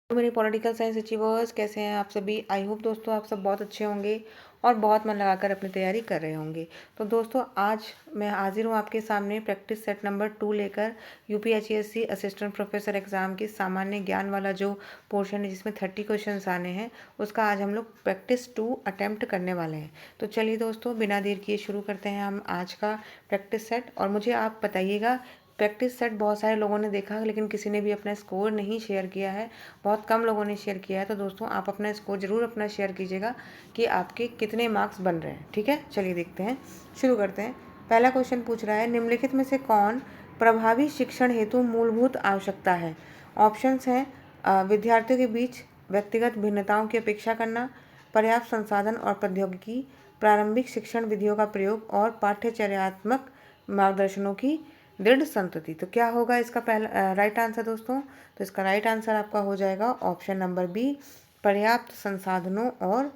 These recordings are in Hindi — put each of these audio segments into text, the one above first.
तो मेरे पॉलिटिकल साइंस अचीवर्स कैसे हैं आप सभी। आई होप दोस्तों आप सब बहुत अच्छे होंगे और बहुत मन लगाकर अपनी तैयारी कर रहे होंगे। तो दोस्तों आज मैं हाजिर हूँ आपके सामने प्रैक्टिस सेट नंबर 2 लेकर यूपीएचसीएससी असिस्टेंट प्रोफेसर एग्जाम की सामान्य ज्ञान वाला जो पोर्शन है जिसमें 30 क्वेश्चंस आने हैं उसका आज हम लोग प्रैक्टिस 2 अटेम्प्ट करने वाले हैं। तो चलिए दोस्तों बिना देर किए शुरू करते हैं हम आज का प्रैक्टिस सेट। और मुझे आप बताइएगा प्रैक्टिस सेट बहुत सारे लोगों ने देखा लेकिन किसी ने भी अपना स्कोर नहीं शेयर किया है, बहुत कम लोगों ने शेयर किया है। तो दोस्तों आप अपना स्कोर ज़रूर अपना शेयर कीजिएगा कि आपके कितने मार्क्स बन रहे हैं। ठीक है, चलिए देखते हैं, शुरू करते हैं। पहला क्वेश्चन पूछ रहा है निम्नलिखित में से कौन प्रभावी शिक्षण हेतु मूलभूत आवश्यकता है। ऑप्शंस हैं विद्यार्थियों के बीच व्यक्तिगत भिन्नताओं की अपेक्षा करना, पर्याप्त संसाधन और प्रौद्योगिकी, प्रारंभिक शिक्षण विधियों का प्रयोग और पाठ्यचर्यात्मक मार्गदर्शनों की दृढ़ संतति। तो क्या होगा इसका पहला राइट आंसर दोस्तों। तो इसका राइट आंसर आपका हो जाएगा ऑप्शन नंबर बी, पर्याप्त संसाधनों और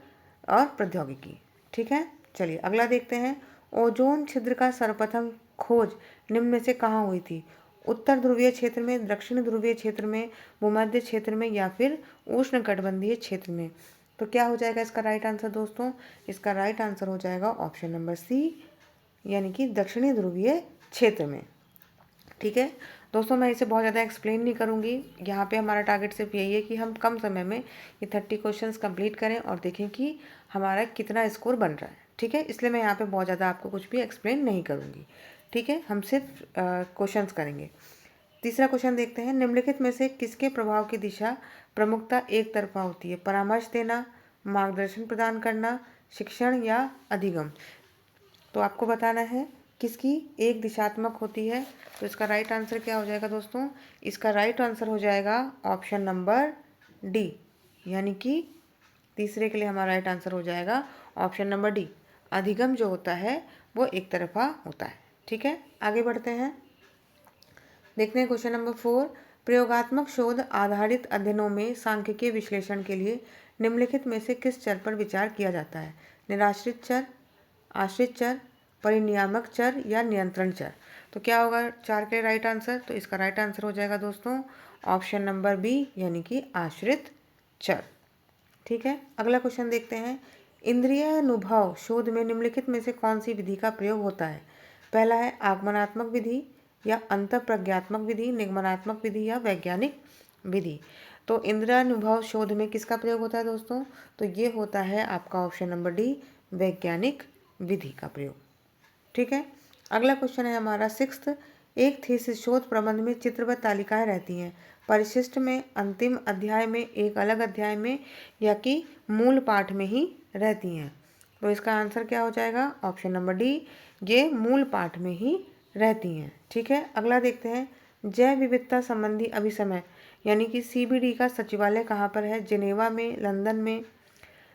प्रौद्योगिकी। ठीक है, चलिए अगला देखते हैं। ओजोन छिद्र का सर्वप्रथम खोज निम्न में से कहाँ हुई थी। उत्तर ध्रुवीय क्षेत्र में, दक्षिण ध्रुवीय क्षेत्र में, भूमध्य क्षेत्र में या फिर उष्णकटिबंधीय क्षेत्र में। तो क्या हो जाएगा इसका राइट आंसर दोस्तों। इसका राइट आंसर हो जाएगा ऑप्शन नंबर सी, यानी कि दक्षिणी ध्रुवीय क्षेत्र में। ठीक है दोस्तों, मैं इसे बहुत ज़्यादा एक्सप्लेन नहीं करूँगी। यहाँ पे हमारा टारगेट सिर्फ यही है कि हम कम समय में ये 30 क्वेश्चंस कंप्लीट करें और देखें कि हमारा कितना स्कोर बन रहा है। ठीक है, इसलिए मैं यहाँ पे बहुत ज़्यादा आपको कुछ भी एक्सप्लेन नहीं करूँगी। ठीक है, हम सिर्फ क्वेश्चंस करेंगे। तीसरा क्वेश्चन देखते हैं। निम्नलिखित में से किसके प्रभाव की दिशा प्रमुखता एक तरफा होती है। परामर्श देना, मार्गदर्शन प्रदान करना, शिक्षण या अधिगम। तो आपको बताना है किसकी एक दिशात्मक होती है। तो इसका राइट आंसर क्या हो जाएगा दोस्तों। इसका राइट आंसर हो जाएगा ऑप्शन नंबर डी, यानी कि तीसरे के लिए हमारा राइट आंसर हो जाएगा ऑप्शन नंबर डी। अधिगम जो होता है वो एक तरफा होता है। ठीक है, आगे बढ़ते हैं, देखते हैं क्वेश्चन नंबर 4। प्रयोगात्मक शोध आधारित अध्ययनों में सांख्यिकीय विश्लेषण के लिए निम्नलिखित में से किस चर पर विचार किया जाता है। निराश्रित चर, आश्रित चर, परिनियामक चर या नियंत्रण चर। तो क्या होगा चार के राइट आंसर। तो इसका राइट आंसर हो जाएगा दोस्तों ऑप्शन नंबर बी, यानी कि आश्रित चर। ठीक है, अगला क्वेश्चन देखते हैं। इंद्रिय अनुभव शोध में निम्नलिखित में से कौन सी विधि का प्रयोग होता है। पहला है आगमनात्मक विधि या अंतःप्रज्ञात्मक विधि, निगमनात्मक विधि या वैज्ञानिक विधि। तो इंद्रियानुभव शोध में किसका प्रयोग होता है दोस्तों। तो ये होता है आपका ऑप्शन नंबर डी, वैज्ञानिक विधि का प्रयोग। ठीक है, अगला क्वेश्चन है हमारा 6th। एक थीसिस शोध प्रबंध में चित्रबद्ध तालिकाएं रहती हैं, परिशिष्ट में, अंतिम अध्याय में, एक अलग अध्याय में या कि मूल पाठ में ही रहती हैं। तो इसका आंसर क्या हो जाएगा ऑप्शन नंबर डी, ये मूल पाठ में ही रहती हैं। ठीक है, अगला देखते हैं। जैव विविधता संबंधी अभिसमय यानी कि सीबीडी का सचिवालय कहाँ पर है। जिनेवा में, लंदन में,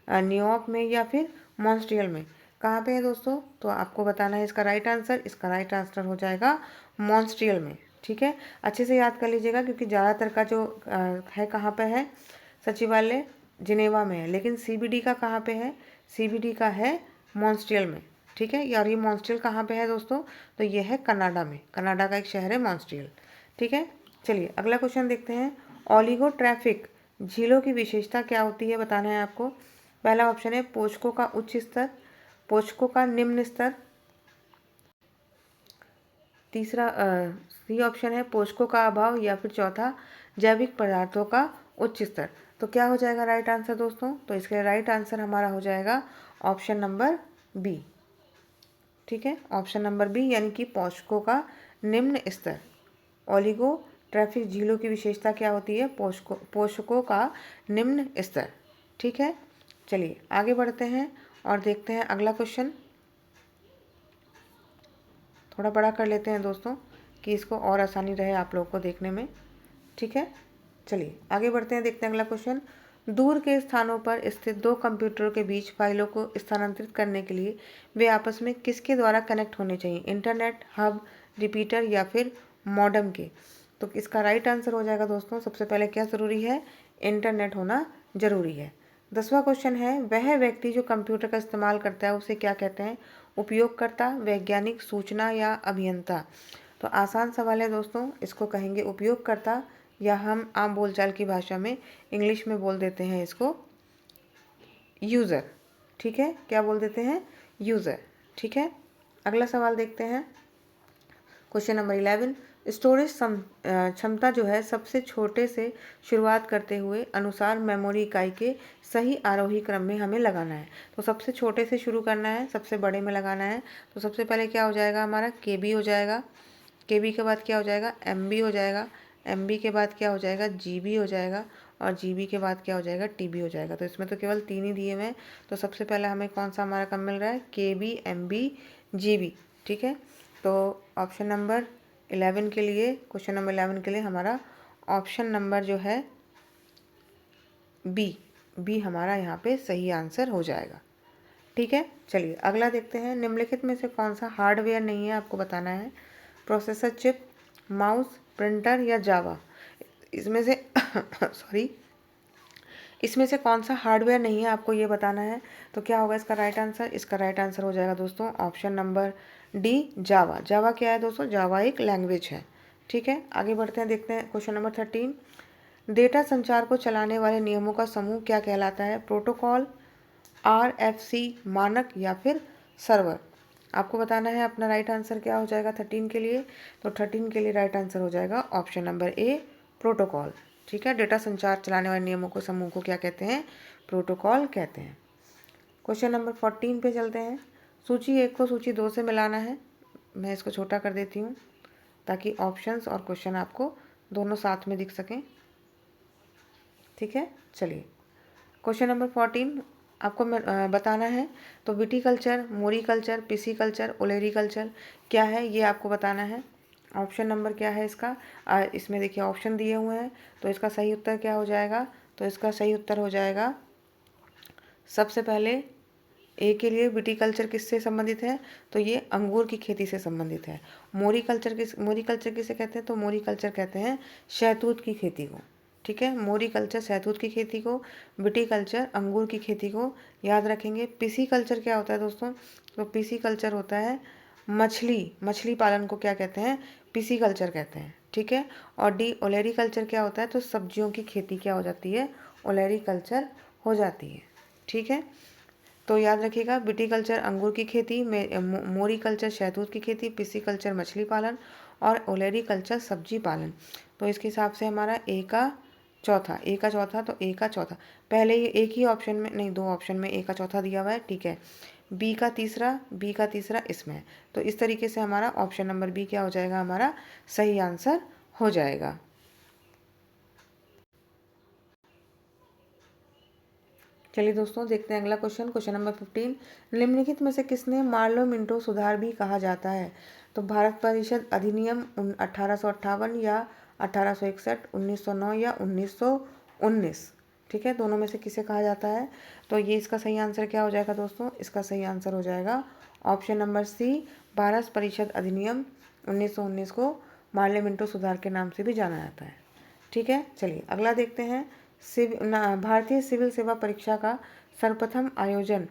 न्यूयॉर्क में या फिर मॉन्ट्रियल में। कहाँ पे है दोस्तों। तो आपको बताना है इसका राइट आंसर। इसका राइट आंसर हो जाएगा मॉन्ट्रियल में। ठीक है, अच्छे से याद कर लीजिएगा क्योंकि ज़्यादातर का जो है कहाँ पे है सचिवालय जिनेवा में है, लेकिन सीबीडी का कहाँ पे है। सीबीडी का है मॉन्ट्रियल में। ठीक है, और ये मॉन्ट्रियल कहाँ पे है दोस्तों। तो ये है कनाडा में, कनाडा का एक शहर है मॉन्ट्रियल। ठीक है, चलिए अगला क्वेश्चन देखते हैं। ओलिगोट्रैफिक झीलों की विशेषता क्या होती है, बताना है आपको। पहला ऑप्शन है पोषकों का उच्च स्तर, पोषकों का निम्न स्तर। तीसरा सी ऑप्शन है पोषकों का अभाव या फिर चौथा जैविक पदार्थों का उच्च स्तर। तो क्या हो जाएगा राइट आंसर दोस्तों। तो इसके राइट आंसर हमारा हो जाएगा ऑप्शन नंबर बी। ठीक है, ऑप्शन नंबर बी, यानी कि पोषकों का निम्न स्तर। ओलिगो ट्रैफिक झीलों की विशेषता क्या होती है, पोषकों का निम्न स्तर। ठीक है, चलिए आगे बढ़ते हैं और देखते हैं अगला क्वेश्चन। थोड़ा बड़ा कर लेते हैं दोस्तों कि इसको और आसानी रहे आप लोगों को देखने में। ठीक है, चलिए आगे बढ़ते हैं, देखते हैं अगला क्वेश्चन। दूर के स्थानों पर स्थित दो कंप्यूटरों के बीच फाइलों को स्थानांतरित करने के लिए वे आपस में किसके द्वारा कनेक्ट होने चाहिए। इंटरनेट, हब, रिपीटर या फिर मॉडेम के। तो इसका राइट आंसर हो जाएगा दोस्तों सबसे पहले क्या ज़रूरी है, इंटरनेट होना ज़रूरी है। 10वां क्वेश्चन है वह व्यक्ति जो कंप्यूटर का इस्तेमाल करता है उसे क्या कहते हैं। उपयोगकर्ता, वैज्ञानिक, सूचना या अभियंता। तो आसान सवाल है दोस्तों, इसको कहेंगे उपयोगकर्ता या हम आम बोलचाल की भाषा में इंग्लिश में बोल देते हैं इसको यूज़र। ठीक है, क्या बोल देते हैं? यूज़र। ठीक है, अगला सवाल देखते हैं। क्वेश्चन नंबर 11, स्टोरेज क्षमता जो है सबसे छोटे से शुरुआत करते हुए अनुसार मेमोरी इकाई के सही आरोही क्रम में हमें लगाना है। तो सबसे छोटे से शुरू करना है, सबसे बड़े में लगाना है। तो सबसे पहले क्या हो जाएगा हमारा? KB हो जाएगा। KB के बाद क्या हो जाएगा? MB हो जाएगा। MB के बाद क्या हो जाएगा? GB हो जाएगा। और GB के बाद क्या हो जाएगा? TB हो जाएगा। तो इसमें तो केवल 3 ही दिए हुए हैं। तो सबसे पहले हमें कौन सा हमारा कम मिल रहा है? KB, MB, GB। ठीक है, तो ऑप्शन नंबर 11 के लिए, क्वेश्चन नंबर 11 के लिए हमारा ऑप्शन नंबर जो है बी हमारा यहाँ पे सही आंसर हो जाएगा। ठीक है, चलिए अगला देखते हैं। निम्नलिखित में से कौन सा हार्डवेयर नहीं है, आपको बताना है। प्रोसेसर चिप, माउस, प्रिंटर या जावा। इसमें से सॉरी, इसमें से कौन सा हार्डवेयर नहीं है, आपको ये बताना है। तो क्या होगा इसका राइट आंसर? इसका राइट आंसर हो जाएगा दोस्तों ऑप्शन नंबर डी, जावा। जावा क्या है दोस्तों? जावा एक लैंग्वेज है। ठीक है, आगे बढ़ते हैं, देखते हैं क्वेश्चन नंबर 13। डेटा संचार को चलाने वाले नियमों का समूह क्या कहलाता है? प्रोटोकॉल, RFC, मानक या फिर सर्वर। आपको बताना है अपना राइट आंसर क्या हो जाएगा 13 के लिए। तो 13 के लिए राइट आंसर हो जाएगा ऑप्शन नंबर ए, प्रोटोकॉल। ठीक है, डेटा संचार चलाने वाले नियमों को समूह को क्या कहते हैं? प्रोटोकॉल कहते हैं। क्वेश्चन नंबर 14 पे चलते हैं। सूची 1 को सूची 2 से मिलाना है। मैं इसको छोटा कर देती हूँ ताकि ऑप्शंस और क्वेश्चन आपको दोनों साथ में दिख सकें। ठीक है, चलिए क्वेश्चन नंबर 14 आपको बताना है। तो विटीकल्चर, मोरीकल्चर, पिसीकल्चर, ओलेरीकल्चर क्या है ये आपको बताना है। ऑप्शन नंबर क्या है इसका? इसमें देखिए ऑप्शन दिए हुए हैं। तो इसका सही उत्तर क्या हो जाएगा? तो इसका सही उत्तर हो जाएगा सबसे पहले ए के लिए विटीकल्चर किससे संबंधित है? तो ये अंगूर की खेती से संबंधित है। मोरीकल्चर किसे कहते हैं? तो मोरीकल्चर कहते हैं शहतूत की खेती को। ठीक है, मोरीकल्चर शहतूत की खेती को, विटीकल्चर अंगूर की खेती को याद रखेंगे। पिसीकल्चर क्या होता है दोस्तों? तो पिसीकल्चर होता है मछली पालन को क्या कहते हैं? पिसीकल्चर कहते हैं। ठीक है, और डी ओलेरीकल्चर क्या होता है? तो सब्जियों की खेती क्या हो जाती है? ओलेरीकल्चर हो जाती है। ठीक है, तो याद रखिएगा विटीकल्चर अंगूर की खेती, मोरीकल्चर शहतूत की खेती, पिसीकल्चर मछली पालन और ओलेरीकल्चर सब्जी पालन। तो इसके हिसाब से हमारा ए का चौथा, तो ए का चौथा पहले ये एक ही ऑप्शन में नहीं, 2 ऑप्शन में ए का चौथा दिया हुआ है। ठीक है, बी का तीसरा इसमें। तो इस तरीके से हमारा ऑप्शन नंबर बी क्या हो जाएगा? हमारा सही आंसर हो जाएगा। चलिए दोस्तों देखते हैं अगला क्वेश्चन। क्वेश्चन नंबर 15, निम्नलिखित में से किसने मार्लो मिंटो सुधार भी कहा जाता है? तो भारत परिषद अधिनियम 1858 या 1861, 1909 या 1919। ठीक है, दोनों में से किसे कहा जाता है? तो ये इसका सही आंसर क्या हो जाएगा दोस्तों? इसका सही आंसर हो जाएगा ऑप्शन नंबर सी, भारत परिषद अधिनियम 1919 को मार्लो मिंटो सुधार के नाम से भी जाना जाता है। ठीक है, चलिए अगला देखते हैं। भारतीय सिविल सेवा परीक्षा का सर्वप्रथम आयोजन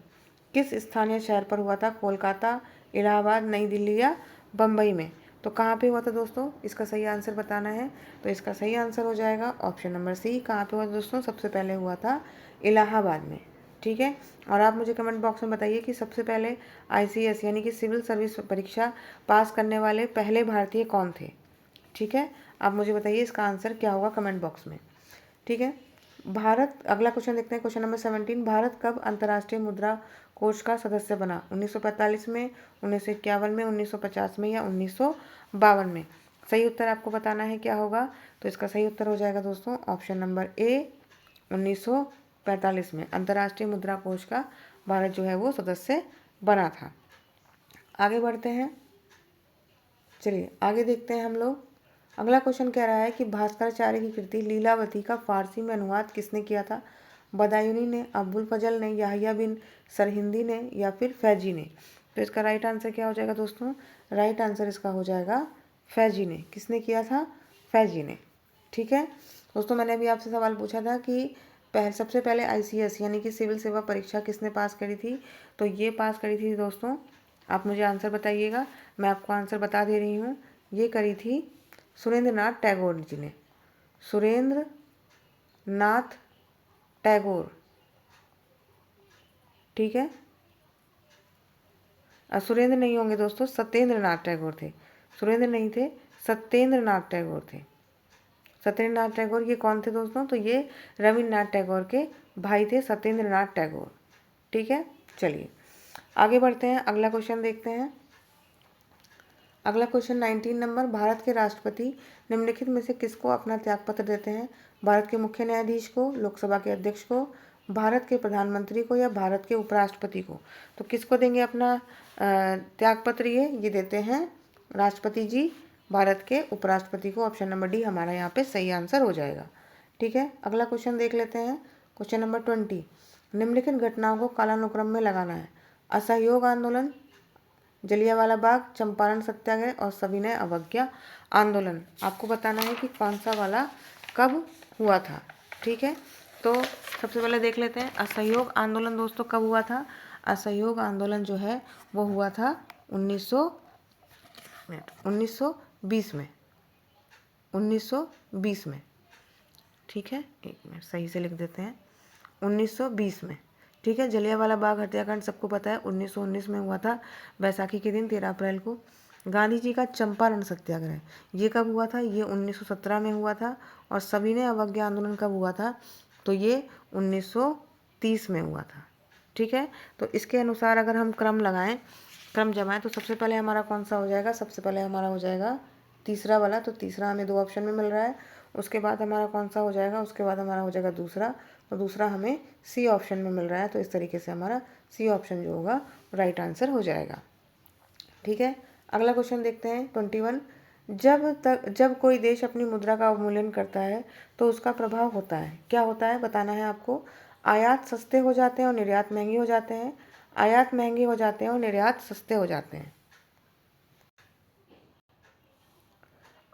किस स्थानीय शहर पर हुआ था? कोलकाता, इलाहाबाद, नई दिल्ली या बम्बई में। तो कहाँ पे हुआ था दोस्तों? इसका सही आंसर बताना है। तो इसका सही आंसर हो जाएगा ऑप्शन नंबर सी। कहाँ पे हुआ था दोस्तों? सबसे पहले हुआ था इलाहाबाद में। ठीक है, और आप मुझे कमेंट बॉक्स में बताइए कि सबसे पहले ICS यानी कि सिविल सर्विस परीक्षा पास करने वाले पहले भारतीय कौन थे। ठीक है, आप मुझे बताइए इसका आंसर क्या होगा कमेंट बॉक्स में। ठीक है, अगला क्वेश्चन देखते हैं। क्वेश्चन नंबर 17, भारत कब अंतर्राष्ट्रीय मुद्रा कोष का सदस्य बना? 1945 में, 1951 में, 1950 में या 1952 में। सही उत्तर आपको बताना है क्या होगा। तो इसका सही उत्तर हो जाएगा दोस्तों ऑप्शन नंबर ए, 1945 में अंतर्राष्ट्रीय मुद्रा कोष का भारत जो है वो सदस्य बना था। आगे बढ़ते हैं, चलिए आगे देखते हैं हम लोग। अगला क्वेश्चन कह रहा है कि भास्कराचार्य की कृति लीलावती का फारसी में अनुवाद किसने किया था? बदायूनी ने, अब्बुल फजल ने, याहिया बिन सरहिंदी ने या फिर फैजी ने। तो इसका राइट आंसर क्या हो जाएगा दोस्तों? राइट आंसर इसका हो जाएगा फैजी ने। किसने किया था? फैजी ने। ठीक है दोस्तों, मैंने अभी आपसे सवाल पूछा था कि सबसे पहले ICS यानी कि सिविल सेवा परीक्षा किसने पास करी थी? तो ये पास करी थी दोस्तों, आप मुझे आंसर बताइएगा। मैं आपको आंसर बता दे रही हूँ। ये करी थी सुरेंद्र नाथ टैगोर जी ने। सुरेंद्र नाथ टैगोर, ठीक है। सुरेंद्र नहीं होंगे दोस्तों, सत्येंद्र नाथ टैगोर थे। सुरेंद्र नहीं थे, सत्येंद्र नाथ टैगोर थे। सत्येंद्र नाथ टैगोर ये कौन थे दोस्तों? तो ये रविन्द्रनाथ टैगोर के भाई थे, सत्येंद्र नाथ टैगोर, ठीक है। चलिए आगे बढ़ते हैं, अगला क्वेश्चन देखते हैं। अगला क्वेश्चन 19 नंबर, भारत के राष्ट्रपति निम्नलिखित में से किसको अपना त्यागपत्र देते हैं? भारत के मुख्य न्यायाधीश को, लोकसभा के अध्यक्ष को, भारत के प्रधानमंत्री को, या भारत के उपराष्ट्रपति को? तो किसको देंगे अपना त्यागपत्र? ये देते हैं राष्ट्रपति जी भारत के उपराष्ट्रपति को। ऑप्शन नंबर डी हमारा यहाँ पे सही आंसर हो जाएगा, ठीक है। अगला क्वेश्चन देख लेते हैं, क्वेश्चन नंबर 20, निम्नलिखित घटनाओं को कालानुक्रम में लगाना है। असहयोग आंदोलन, जलियांवाला बाग, चंपारण सत्याग्रह और सविनय अवज्ञा आंदोलन। आपको बताना है कि कौन सा वाला कब हुआ था, ठीक है। तो सबसे पहले देख लेते हैं असहयोग आंदोलन दोस्तों कब हुआ था। असहयोग आंदोलन जो है वो हुआ था 1920 में, 1920 में, ठीक है। एक मिनट सही से लिख देते हैं, 1920 में, ठीक है। जलियांवाला बाग हत्याकांड सबको पता है 1919 में हुआ था, बैसाखी के दिन 13 अप्रैल को। गांधी जी का चंपारण सत्याग्रह ये कब हुआ था? ये 1917 में हुआ था। और सविनय अवज्ञा आंदोलन कब हुआ था? तो ये 1930 में हुआ था, ठीक है। तो इसके अनुसार अगर हम क्रम लगाएं, क्रम जमाएं, तो सबसे पहले हमारा कौन सा हो जाएगा? सबसे पहले हमारा हो जाएगा तीसरा वाला। तो तीसरा हमें 2 ऑप्शन में मिल रहा है। उसके बाद हमारा कौन सा हो जाएगा? उसके बाद हमारा हो जाएगा दूसरा, तो दूसरा हमें सी ऑप्शन में मिल रहा है। तो इस तरीके से हमारा सी ऑप्शन जो होगा राइट आंसर हो जाएगा, ठीक है। अगला क्वेश्चन देखते हैं 21, जब कोई देश अपनी मुद्रा का अवमूल्यन करता है तो उसका प्रभाव होता है, क्या होता है बताना है आपको। आयात सस्ते हो जाते हैं और निर्यात महंगे हो जाते हैं, आयात महंगे हो जाते हैं और निर्यात सस्ते हो जाते हैं,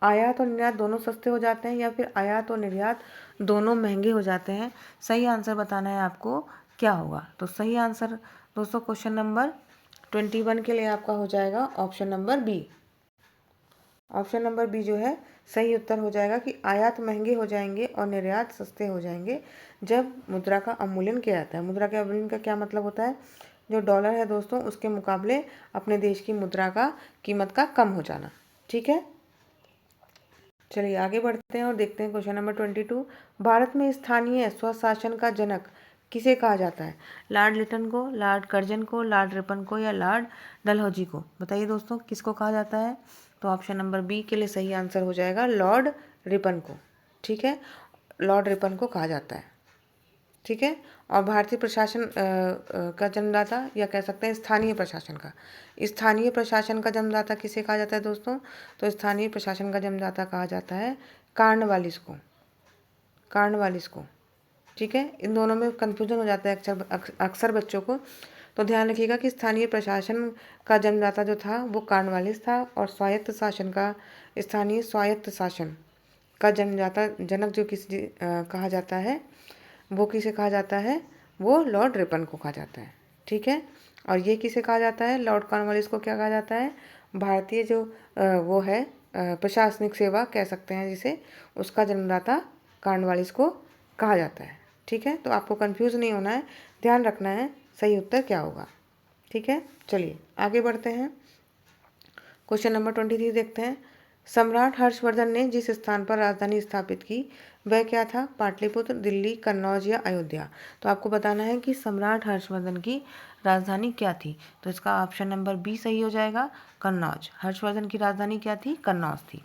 आयात और निर्यात दोनों सस्ते हो जाते हैं, या फिर आयात और निर्यात दोनों महंगे हो जाते हैं। सही आंसर बताना है आपको क्या होगा। तो सही आंसर दोस्तों क्वेश्चन नंबर 21 के लिए आपका हो जाएगा option number B. Option number B जो है सही उत्तर हो जाएगा कि आयात महंगे हो जाएंगे और निर्यात सस्ते हो जाएंगे जब मुद्रा का अवमूल्यन किया जाता है। मुद्रा के अवमूल्यन का क्या मतलब होता है? जो डॉलर है दोस्तों उसके मुकाबले अपने देश की मुद्रा का कीमत का कम हो जाना, ठीक है। चलिए आगे बढ़ते हैं और देखते हैं क्वेश्चन नंबर 22, भारत में स्थानीय स्वशासन का जनक किसे कहा जाता है? लॉर्ड लिटन को, लॉर्ड कर्जन को, लॉर्ड रिपन को, या लॉर्ड डलहौजी को? बताइए दोस्तों किसको कहा जाता है? तो ऑप्शन नंबर बी के लिए सही आंसर हो जाएगा लॉर्ड रिपन को, ठीक है। लॉर्ड रिपन को कहा जाता है, ठीक है। और भारतीय प्रशासन का जन्मदाता, या कह सकते हैं स्थानीय प्रशासन का, स्थानीय प्रशासन का जन्मदाता किसे कहा जाता है दोस्तों? तो स्थानीय प्रशासन का जन्मदाता कहा जाता है कार्नवालिस को, कार्नवालिस को, ठीक है। इन दोनों में कंफ्यूजन हो जाता है अक्सर बच्चों को, तो ध्यान रखिएगा कि स्थानीय प्रशासन का जन्मदाता जो था वो कार्नवालिस था, और स्वायत्त शासन का, स्थानीय स्वायत्त शासन का जन्मदाता जनक जो कहा जाता है वो किसे कहा जाता है? वो लॉर्ड रिपन को कहा जाता है, ठीक है। और ये किसे कहा जाता है? लॉर्ड कॉर्नवालिस को क्या कहा जाता है? भारतीय जो वो है प्रशासनिक सेवा कह सकते हैं जिसे, उसका जन्मदाता कॉर्नवालिस को कहा जाता है, ठीक है। तो आपको कंफ्यूज नहीं होना है, ध्यान रखना है सही उत्तर क्या होगा, ठीक है। चलिए आगे बढ़ते हैं, क्वेश्चन नंबर 23 देखते हैं। सम्राट हर्षवर्धन ने जिस स्थान पर राजधानी स्थापित की वह क्या था? पाटलिपुत्र, दिल्ली, कन्नौज या अयोध्या? तो आपको बताना है कि सम्राट हर्षवर्धन की राजधानी क्या थी। तो इसका ऑप्शन नंबर बी सही हो जाएगा, कन्नौज। हर्षवर्धन की राजधानी क्या थी? कन्नौज थी।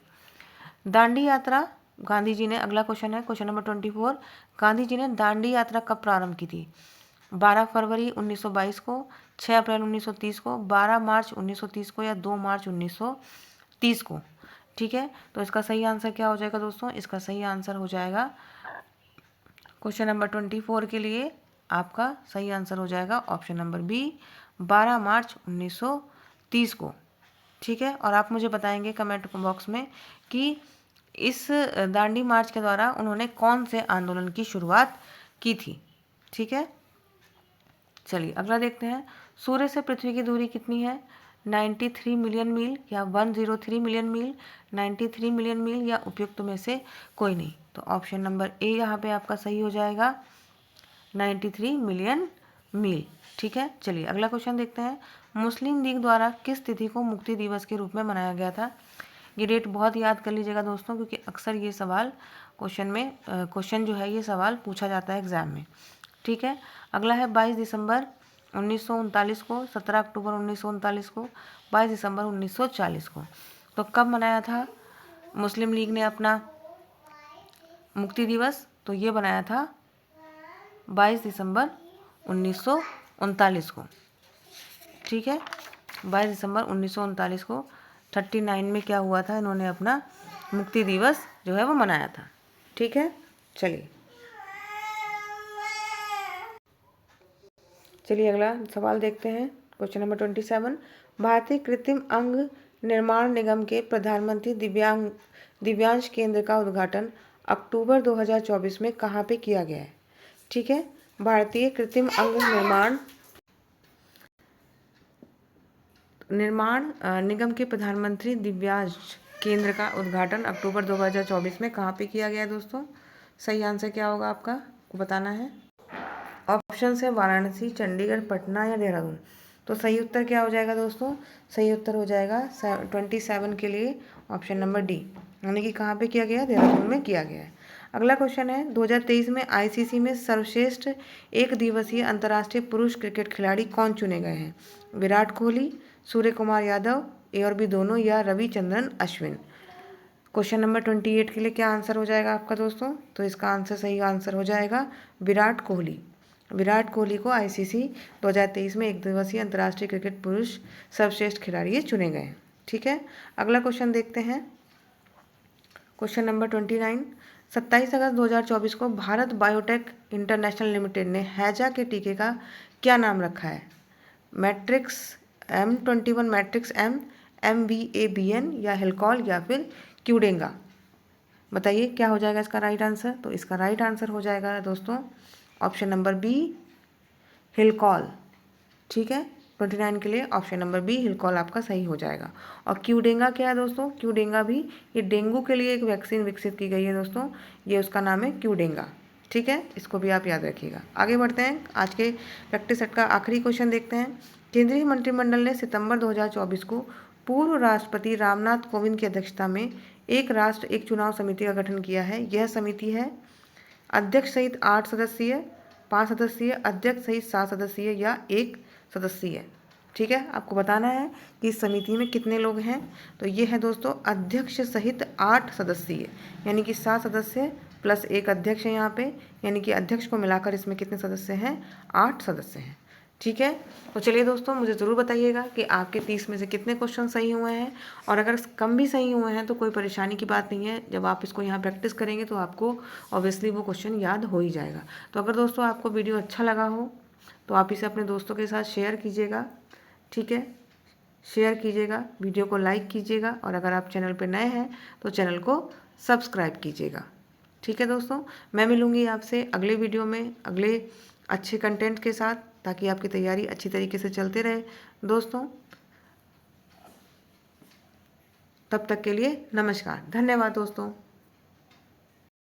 दांडी यात्रा गांधी जी ने, अगला क्वेश्चन है क्वेश्चन नंबर 24, गांधी जी ने दांडी यात्रा कब प्रारंभ की थी? 12 फरवरी 1922 को, 6 अप्रैल 1930 को, 12 मार्च 1930 को, या 2 मार्च 1930 को? ठीक है, तो इसका सही आंसर क्या हो जाएगा दोस्तों? इसका सही आंसर हो जाएगा क्वेश्चन नंबर 24 के लिए आपका सही आंसर हो जाएगा ऑप्शन नंबर बी, 12 मार्च 1930 को। ठीक है, और आप मुझे बताएंगे कमेंट बॉक्स में कि इस दांडी मार्च के द्वारा उन्होंने कौन से आंदोलन की शुरुआत की थी। ठीक है, चलिए अगला देखते हैं। सूर्य से पृथ्वी की दूरी कितनी है? 93 मिलियन मील या 103 मिलियन मील, 93 मिलियन मील या उपयुक्त में से कोई नहीं। तो ऑप्शन नंबर ए यहाँ पे आपका सही हो जाएगा, 93 मिलियन मील। ठीक है, चलिए अगला क्वेश्चन देखते हैं। मुस्लिम लीग द्वारा किस तिथि को मुक्ति दिवस के रूप में मनाया गया था? ये डेट बहुत याद कर लीजिएगा दोस्तों, क्योंकि अक्सर ये सवाल क्वेश्चन जो है ये सवाल पूछा जाता है एग्जाम में। ठीक है, अगला है 22 दिसंबर 1939 को, 17 अक्टूबर 1939 को, 22 दिसंबर 1940 को। तो कब मनाया था मुस्लिम लीग ने अपना मुक्ति दिवस? तो ये बनाया था 22 दिसंबर 1939 को। ठीक है, 22 दिसंबर 1939 को 39 में क्या हुआ था, इन्होंने अपना मुक्ति दिवस जो है वो मनाया था। ठीक है, चलिए अगला सवाल देखते हैं। क्वेश्चन नंबर 27, भारतीय कृत्रिम अंग निर्माण निगम के प्रधानमंत्री दिव्यांश केंद्र का उद्घाटन अक्टूबर 2024 में कहाँ पे किया गया है? ठीक है, भारतीय कृत्रिम अंग निर्माण निगम के प्रधानमंत्री दिव्यांश केंद्र का उद्घाटन अक्टूबर 2024 में कहाँ पे किया गया है दोस्तों? सही आंसर क्या होगा आपका बताना है। ऑप्शन है वाराणसी, चंडीगढ़, पटना या देहरादून। तो सही उत्तर क्या हो जाएगा दोस्तों? सही उत्तर हो जाएगा 27 के लिए ऑप्शन नंबर डी, यानी कि कहाँ पे किया गया? देहरादून में किया गया है। अगला क्वेश्चन है 2023 में आईसीसी में सर्वश्रेष्ठ एक दिवसीय अंतर्राष्ट्रीय पुरुष क्रिकेट खिलाड़ी कौन चुने गए हैं? विराट कोहली, सूर्य कुमार यादव, ए और बी दोनों, या रविचंद्रन अश्विन। क्वेश्चन नंबर 28 के लिए क्या आंसर हो जाएगा आपका दोस्तों? तो इसका आंसर सही आंसर हो जाएगा विराट कोहली। विराट कोहली को आईसीसी 2023 में एक दिवसीय अंतर्राष्ट्रीय क्रिकेट पुरुष सर्वश्रेष्ठ खिलाड़ी चुने गए। ठीक है, अगला क्वेश्चन देखते हैं। क्वेश्चन नंबर 29, 27 अगस्त 2024 को भारत बायोटेक इंटरनेशनल लिमिटेड ने हैजा के टीके का क्या नाम रखा है? Matrix M21, matrix M, MVABN या हेलकॉल या फिर क्यूडेंगा। बताइए क्या हो जाएगा इसका राइट आंसर? तो इसका राइट आंसर हो जाएगा दोस्तों ऑप्शन नंबर बी, हिलकॉल। ठीक है, 29 के लिए ऑप्शन नंबर बी, हिलकॉल आपका सही हो जाएगा। और क्यूडेंगा क्या है दोस्तों? क्यूडेंगा भी ये डेंगू के लिए एक वैक्सीन विकसित की गई है दोस्तों, ये उसका नाम है क्यूडेंगा। ठीक है, इसको भी आप याद रखिएगा। आगे बढ़ते हैं, आज के प्रैक्टिस सेट का आखिरी क्वेश्चन देखते हैं। केंद्रीय मंत्रिमंडल ने सितंबर 2024 को पूर्व राष्ट्रपति रामनाथ कोविंद की अध्यक्षता में एक राष्ट्र एक चुनाव समिति का गठन किया है। यह समिति है अध्यक्ष सहित 8 सदस्यीय, 5 सदस्यीय, अध्यक्ष सहित 7 सदस्यीय या 1 सदस्यीय। ठीक है, आपको बताना है कि इस समिति में कितने लोग हैं। तो ये है दोस्तों अध्यक्ष सहित 8 सदस्यीय, यानी कि 7 सदस्य प्लस 1 अध्यक्ष है यहाँ पे, यानी कि अध्यक्ष को मिलाकर इसमें कितने सदस्य हैं? 8 सदस्य हैं। ठीक है, तो चलिए दोस्तों मुझे ज़रूर बताइएगा कि आपके 30 में से कितने क्वेश्चन सही हुए हैं, और अगर कम भी सही हुए हैं तो कोई परेशानी की बात नहीं है। जब आप इसको यहाँ प्रैक्टिस करेंगे तो आपको ऑब्वियसली वो क्वेश्चन याद हो ही जाएगा। तो अगर दोस्तों आपको वीडियो अच्छा लगा हो तो आप इसे अपने दोस्तों के साथ शेयर कीजिएगा। ठीक है, शेयर कीजिएगा, वीडियो को लाइक कीजिएगा, और अगर आप चैनल पर नए हैं तो चैनल को सब्सक्राइब कीजिएगा। ठीक है दोस्तों, मैं मिलूँगी आपसे अगले वीडियो में अगले अच्छे कंटेंट के साथ, ताकि आपकी तैयारी अच्छी तरीके से चलते रहे दोस्तों। तब तक के लिए नमस्कार, धन्यवाद दोस्तों।